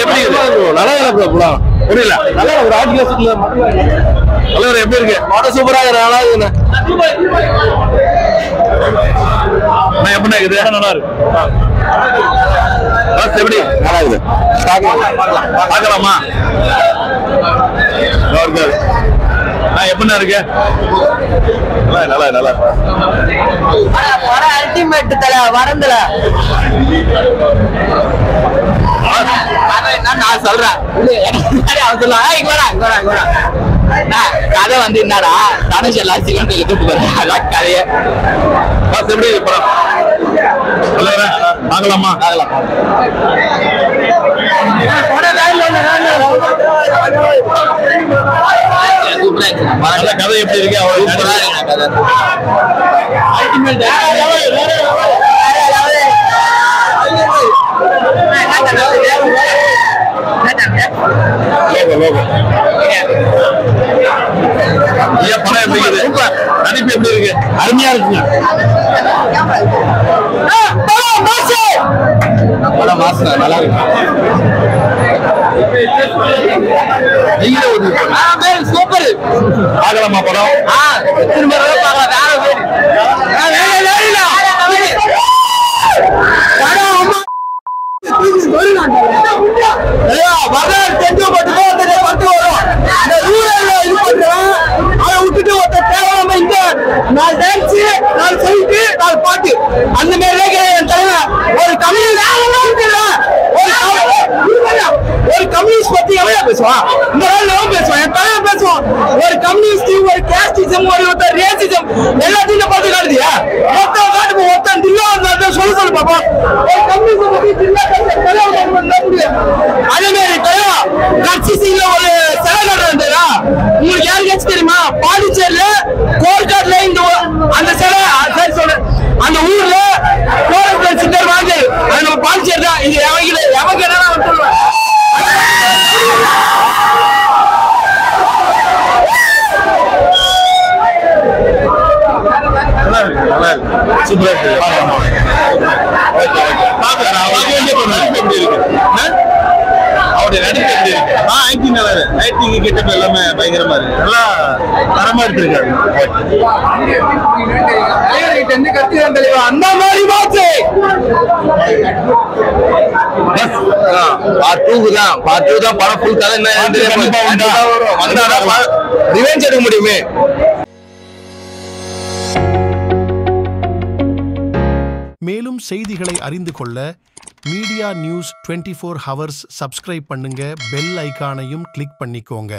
எப்படி நல்லா புரியல நல்லா ஒரு ஆர்டிகல் தலைவர் எப்படி இருக்கு படம் சூப்பரா இருக்கு நல்லா இருக்குண்ணா எப்படி இருக்குது நல்லா இருக்கு எப்படி நல்லா இருக்குது பார்க்கலாமா எப்படின்னா இருக்கு நல்லா நல்லா அல்டிமேட் தல வரந்தல நான் சொல்றேன் அவன் சொல்லுவான் கதை வந்து என்னடா தனுஷ் எல்லாம் சிவன் கூப்பிட்டு போறேன் அதான் கதைய எப்படி படம் பார்க்கலாமா கதை எப்படி இருக்கு படம் எப்படி இருக்கு நடிப்பு எப்படி இருக்கு அருமையா இருக்கு படம் மாசம் நல்லா இருக்கு சூப்பர் பார்க்கலாமா படம் திரும்ப பார்க்கலாம் பாட்டு அந்த மாதிரி ஒரு கம்யூனிஸ்ட் பத்தி எவ்வளவு பேசுவான் இந்த பேசுவான் என் தலைவன் பேசுவான் ஒரு கம்யூனிஸ்ட் ஒரு கேஸ்டிசம் ஒரு ரேசிசம் எல்லாத்தையும் பார்த்து காட்டுதியா மொத்தம் காட்டு மொத்தம் தில்லா சொல்லு பாப்பா ஒரு கம்யூனிஸ்ட் பத்தி அதே மாதிரி தலைவா கட்சி சிங்ல ஒரு சிலை நடந்தா உங்களுக்கு யாருக்காச்சும் தெரியுமா பாண்டிச்சேரியில கோர்காட்ல இந்த அந்த சிலை சரி சொல்றேன் அந்த ஊர்ல கோரப்பன் சித்தர் வாங்கி அது நம்ம பாண்டிச்சேரி தான் இது எவங்க என்ன சொல்லுவேன் அவருடைய நடிப்பு எப்படி இருக்கு ஆக்டிங் நல்லா இருக்கு ஆக்டிங் கெட்டப் எல்லாமே பயங்கரமா இருக்கு நல்லா தரமா எடுத்திருக்காரு அந்த மாதிரி மாச்சு பார்ட் 2 தான் படம் ஃபுல் கதை என்ன ரிவெஞ்ச் எடுக்க முடியுமே. மேலும் செய்திகளை அறிந்து கொள்ள மீடியா நியூஸ் 24 ஹவர்ஸ் சப்ஸ்கிரைப் பண்ணுங்க, பெல் ஐகானையும் கிளிக் பண்ணிக்கோங்க.